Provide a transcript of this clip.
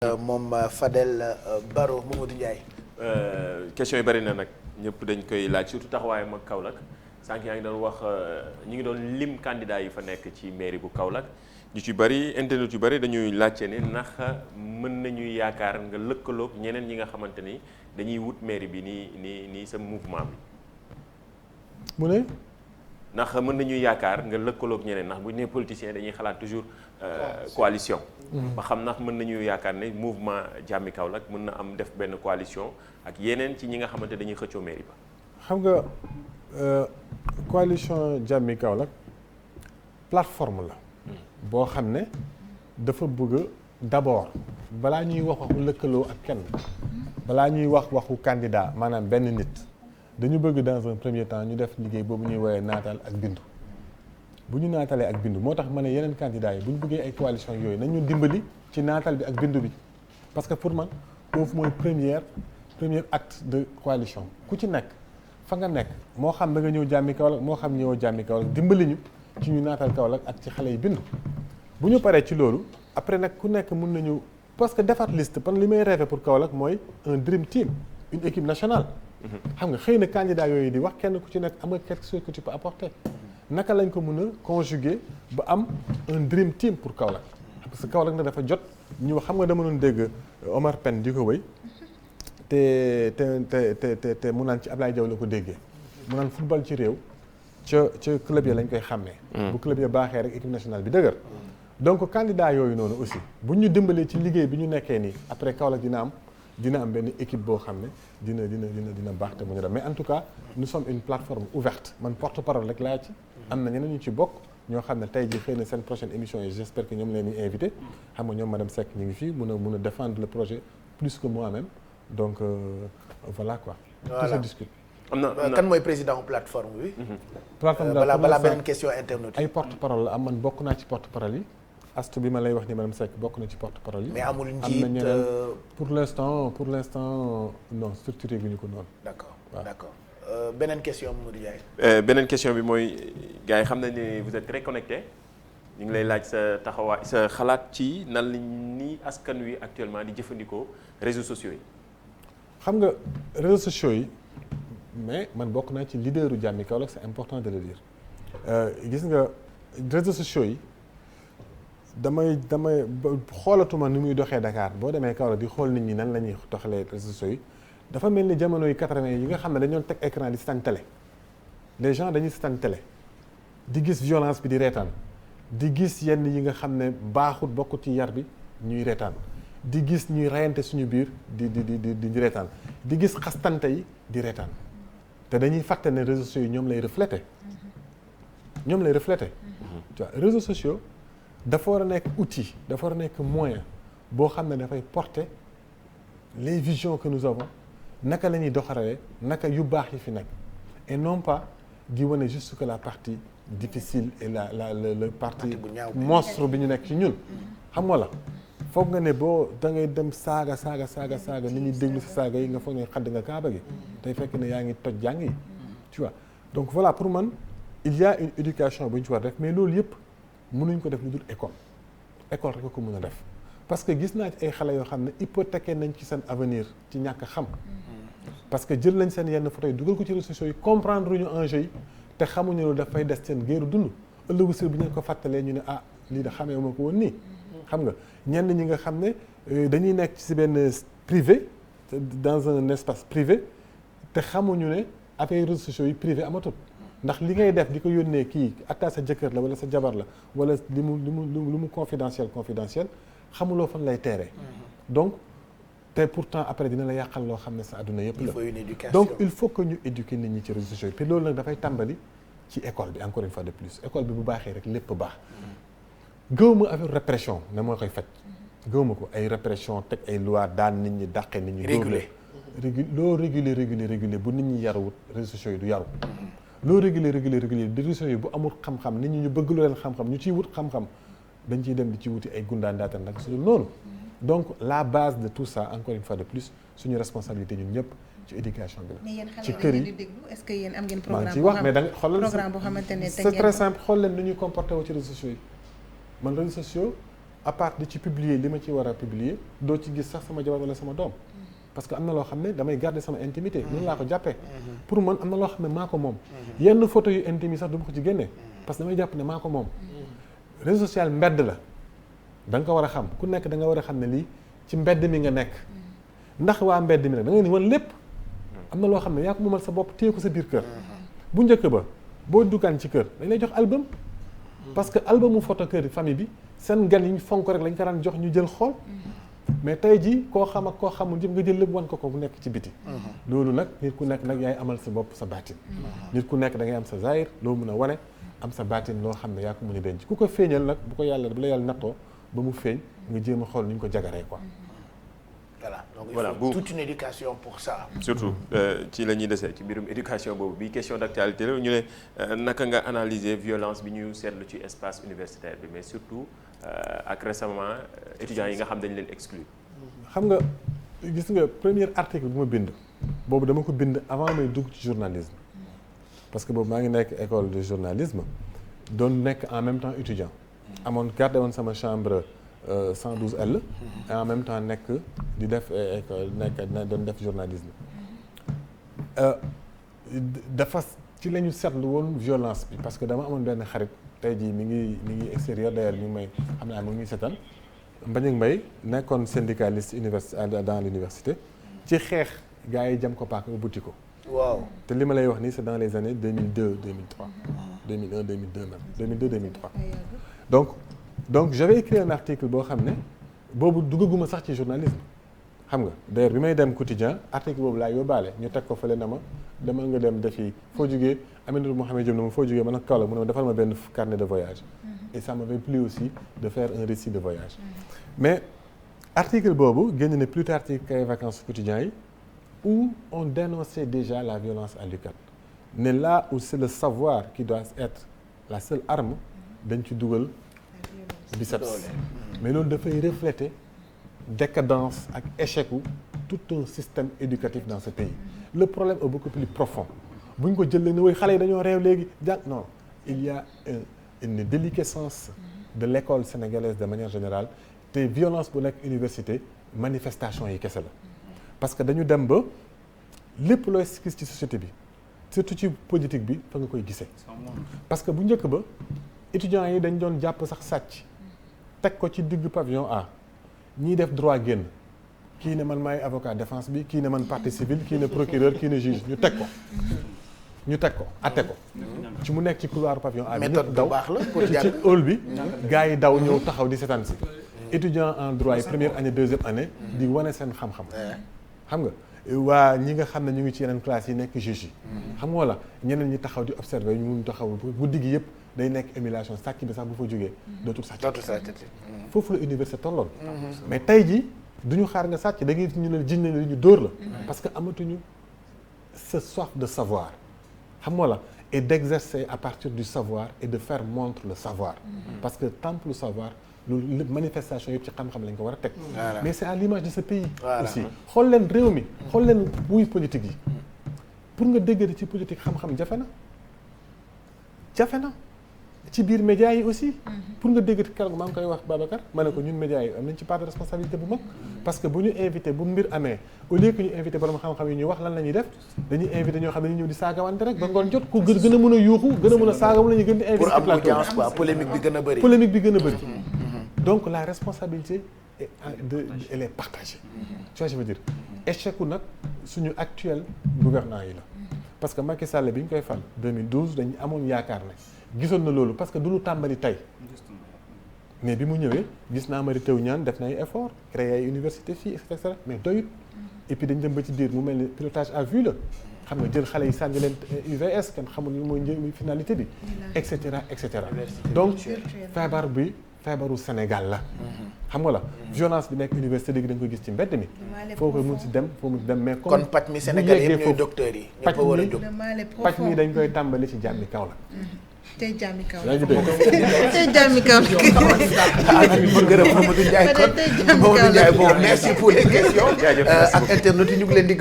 moom Fadel Barro Mamadou Ndiaye. question yi bari na nag ñëpp dañ koy laaj surtout taxawaayam ak Kaolack sànq yaa ngi doon wax ñu ngi doon lim candidat yi fa nekk ci mairie bu Kaolack ñu ci bari internet yu bari dañuy laajte ne ndax mën nañuy yaakaar nga lëkkaloog ñeneen ñi nga xamante ni dañuy wut mairie bi nii sa mouvement bi. mu ne. ndax mën nañuy yaakaar nga lëkkaloog ñeneen ndax bu ñu nee politicien dañuy xalaat toujours coalition. ba xam ndax mën nañu yaakaar ne mouvement Jàmmi Kaolack mën na am def benn coalition ak yeneen ci ñi nga xamante dañuy xëccoo mairie ba. xam nga coalition Jàmmi Kaolack plateforme la. boo xam ne dafa bëgg d'abord balaa ñuy wax waxu lëkkaloo ak kenn balaa ñuy wax waxu candidat maanaam benn nit dañu bëgg dans un premier temps ñu def liggéey boobu ñuy woowee naatal ak bindu. bu ñu naatalee ak bindu moo tax ma ne yeneen candidats yi bu ñu bëggee ay coalition yooyu nañu dimbali ci naatal bi ak bindu bi parce que pour man foofu mooy premier acte de coalition ku ci nekk fa nga nekk moo xam da nga ñëw Jàmmi Kaolack moo xam ñëwoo Jàmmi Kaolack dimbali ñu ci ñu naatal Kaolack ak ci xale yi bindu bu ñu paree ci loolu après nag ku nekk mun nañu parce que defar liste pan li may rêvé pour Kaolack mooy un dream team une équipe nationale xam nga xëy na candidat yooyu di wax kenn ku ci nekk am nga quelque chose que tu peux apporter naka lañ ko mën a conjuguer ba am un dream team pour Kaolack parce que Kaolack nag dafa jot ñu xam nga dama doon dégg Omar Pène di ko wéy te mu naan ci Ablaye Diaw la ko déggee mu naan football ci réew ca club ya lañ koy xàmmee. bu club ya baaxee rek équipe nationale bi dëgër. donc candidat yooyu noonu aussi bu ñu dimbalee ci liggéey bi ñu nekkee nii après Kaolack dina am benn équipe boo xam ne dina baax te mu ñu dem mais en tout cas nous sommes une plateforme ouverte man porte-parole rek laa ci. am na ñeneen ñu ci bokk ñoo xam ne tey jii xëy na seen prochaine émission yi j'espère que ñoom leen di invité xam nga ñoom madame Seck ñu ngi fii mun a défendre le projet plus que moi-même donc voilà quoi. voilà tout se discute. am na kan mooy président plateforme bi. plateforme balaa beneen question internaute ay porte-parole la am man bokk naa ci porte-parole yi astu bi ma lay wax ni madame Seck bokk na ci porte-parole yi. mais amul am na njiit ñeneen pour l'instant non structuré gu ñu ko noonu. d'accord. beneen question Mamadou Ndiaye. beneen question bi mooy gars yi xam nañ ne vous êtes très connecté ñu ngi lay laaj sa taxawaay sa xalaat ci nan la ni askan wi actuellement di jëfandikoo réseaux sociaux yi. xam nga réseaux sociaux yi mais man bokk naa ci leaderu Jàmmi Kaolack c'est important de le dire gis nga réseaux sociaux yi damay xoolatuma ni muy doxee Dakar boo demee Kaolack di xool nit ñi nan la ñuy doxalee réseaux sociaux yi. dafa mel ni jamono yi 80 yi nga xam ne dañoon teg écran di seetaan télé les gens dañuy seetaan télé di gis violence bi di reetaan di gis yenn yi nga xam ne baaxut bokkut ci yar bi ñuy reetaan di gis ñuy reyante suñu biir di reetaan di gis xastante yi di reetaan te dañuy fàtte ne réseaux sociaux yi ñoom lay refléter tu vois réseaux sociaux dafa war a nekk outil dafa war a nekk moyen boo xam ne dafay porter les visions que nous avons naka la ñuy doxalee naka yu baax yi fi nekk et non pas di wane juste que la partie difficile et le partie monstre bi ñu nekk ci ñun xam nga la foog nga ne boo da ngay dem saaga nit ñi déglu si saaga yi nga foog ne xadd nga kaaba gi tey fekk ne yaa ngi toj jàng yi tu vois donc voilà pour man il y a une éducation bu ñu ci war def mais loolu yëpp mënuñ ko def lu dul école rek ko mën a def parce que gis naa ci ay xale yoo xam ne hypothéqué nañ ci seen avenir ci ñàkk xam parce que jël nañ seen yenn photo yi dugal ko ci réseaux sociaux yi comprendre ñu enjeu yi te xamuñu loolu dafay des seen géeru dund ëllëgu si bi ñu ko fàttalee ñu ne ah lii da xamee ma ko woon nii xam nga ñenn ñi nga xam ne dañuy nekk ci benn privé dans un espace privé te xamuñu ne affaire réseaux sociaux yi privé amatul ndax li ngay def di ko yónnee kii atta sa jëkkër la wala sa jabar la wala li mu confidentiel xamuloo fan lay teeree donc te pourtant après dina la yàqal loo xam ne sa àdduna yëpp la donc il faut que ñu éduquer nit ñi ci réseaux sociaux yi te loolu nag dafay tàmbali ci école bi encore une fois de plus école bi bu baaxee rek lépp baax gëwuma affaire répression ne moo koy faj gëwuma ko ay répression teg ay loi daan nit ñi dàqe nit ñi loo réguler bu nit ñi yaruwut réseaux sociaux yi du yaru loo réguler di réseaux sociaux yi bu amul xam-xam nit ñi ñu bëgg lu leen xam-xam ñu ciy wut xam-xam dañ ciy dem di ci wuti ay gundaan daatan nag su dul noonu donc la base de tout ça encore une fois de plus suñu responsabilité ñun ñëpp ci éducation bi la. ci kër yi est-ce que yéen am ngeen programme ci wax mais da nga xoolal programme boo xamante ne c'est très simple xool leen nu ñuy comporté wu ci réseaux sociaux yi man réseaux sociaux à part di ci publier li ma ci war a publier doo ci gis sax sama jabar wala sama doom parce que am na loo xam ne damay garder sama intimité noonu laa ko jàppee pour man am na loo xam ne maa ko moom yenn photo yu intime yi sax du ma ko ci génnee parce que damay jàpp ne maa ko moom réseau social mbedd la da nga ko war a xam ku nekk da nga war a xam ne lii ci mbedd mi nga nekk ndax waa mbedd mi nag da nga ni wan lépp am na loo xam ne yaa ko moomal sa bopp téye ko sa biir kër bu njëkk ba boo duggaan ci kër dañ lay jox album parce que albumu photo kër famille bi seen gan yi ñu fonk rek lañ ko daan jox ñu jël xool mais tey jii koo xam ak koo xamul yëpp nga jël lépp wan ko bu nekk ci biti loolu nag nit ku nekk nag yaay amal sa bopp sa baatin nit ku nekk da ngay am sa zahir loo mën a wane am sa baatin loo xam ne yaa ko mën a denc ku ko feeñal nag bu la yàlla nattoo ba mu feeñ nga jéem a xool ni ñu ko jagaree quoi voilà donc voilà, il faut toute une éducation pour ça. surtout ci la ñuy desee ci mbirum éducation boobu bi question d'actualité la ñu ne naka nga analyser violence bi ñu seetlu ci espace universitaire bi mais surtout ak récemment étudiants yi nga xam dañ leen exclure. xam nga gis nga premier article bu ma bind boobu dama ko bind avant may dugg ci journalisme parce que boobu maa ngi nekk école de journalisme doon nekk en même temps étudiant amoon gardé woon sama chambre 112L et en même temps nekk di def école doon def journalisme dafa ci la ñu seetlu woon violence bi parce que dama amoon benn xarit tey jii mi ngi extérieur d'ailleurs mi ngi may xam naa mi ngi seetaan Mbagnick Mbaye nekkoon syndicaliste dans l'université ci xeex gars yi jam ko paaka buti ko waaw te li ma lay wax nii c'est dans les années 2002 2003 2001 2002 même 2002 2003 donc j'avais écrit un article boo xam ne boobu duggaguma sax ci journalisme xam nga d'ailleurs bi may dem quotidien article boobu laa yóbbaale ñu teg ko fële na ma demal nga dem defi foo jugee Aminata Mohamed Diop na ma foo jugee man ak Kaolack mu ne ma defal ma benn carnet de voyage et ça m'avait plu aussi de faire un récit de voyage mais article boobu génn ne plus tard ci Cahiers Vacances quotidien yi où on dénonçait déjà la violence à l'UCAD ne là où c'est le savoir qui doit être la seule arme dañ ci dugal biceps mais loolu dafay refléter décadence ak échec u tout un système éducatif dans ce pays le problème est beaucoup plus profond bu ñu ko jëlee ne woy xale yi dañoo réew léegi jàng non il y a une déliquescence de l'école sénégalaise de manière générale te violence bu nekk université manifestation yi kese la parce que dañu dem ba lépp looy gis ci société bi surtout ci politique bi fa nga koy gisee parce que bu njëkk ba étudiants yi dañ doon jàpp sax sàcc teg ko ci digg pavillon A ñiy def droit génn kii ne man maay avocat défense bi kii ne man partie civile kii ne procureur kii ne juge ñu teg ko atte ko ci mu nekk ci couloir pavillon A bi ñëpp daw ci hall bi gars yi daw ñëw taxaw di seetaan si étudiant en droit yi première année deuxième année di wane seen xam-xam xam nga waa ñi nga xam ne ñu ngi ci yeneen classe yi nekk juge yi xam nga wala ñeneen ñi taxaw di observer ñu mun taxaw guddi gi yëpp day nekk émulation sàcc bi sax bu fa jógee dootul sàcc foofu la université tolloon mais tey ji duñu xaar nga sàcc da ngay ñu ne jiñ nañ ñu dóor la parce que amatuñu ce soif de savoir xam nga la et d'exercer à partir du savoir et de faire montre le savoir parce que temple savoir loolu manifestation yëpp ci xam-xam lañ ko war a teg mais c'est à l'image de ce pays aussi xool leen réew mi xool leen wuy politique yi pour nga déggati ci politique xam-xam jafe na ci biir médias yi aussi pour nga déggati keroog maa ngi koy wax Babacar ma ne ko ñun médias yi am nañ ci part de responsabilité bu mag parce que bu ñu invité bu mbir amee au lieu que ñu invité borom xam-xam yi ñuy wax lan la ñuy def dañuy invité ñoo xam ne ñu ñëw di saagawante rek ba ngoon jot ku gën a mën a yuuxu gën a mën a saaga mu la ñuy gën di invité pour am audience quoi polémique bi gën a bëri donc la responsabilité elle est partagée tu vois je veux dire échec nag suñu actuel gouvernant yi la parce que Macky Sall bi ñu koy fal 2012 dañu amoon yaakaar ne gisoon na loolu parce que du lu tàmbali tey mais bi mu ñëwee gis naa Mary Teuw Niane def na ay effort créer ay université fii et cetera mais doyut et puis dañ dem ba ci biir mu mel ni pilotage à vue la xam nga jël xale yi sànni leen UVS kenn xamul ni mooy finalité bi et cetera donc feebaru Sénégal la xam nga la violence bi nekk université léegi da nga koy gis ci mbedd mi foo ko mun si dem mais kon paj mi Sénégal yëpp ñooy docteurs yi ñëpp a war a jóg paj mi dañ koy tàmbali ci jàmmi Kaolack tey jàmmi Kaolack tey jàmmi Kaolack ma gërëm Mamadou Ndiaye kon Mamadou Ndiaye bon merci pour les questions ak internautes yi ñu ngi leen di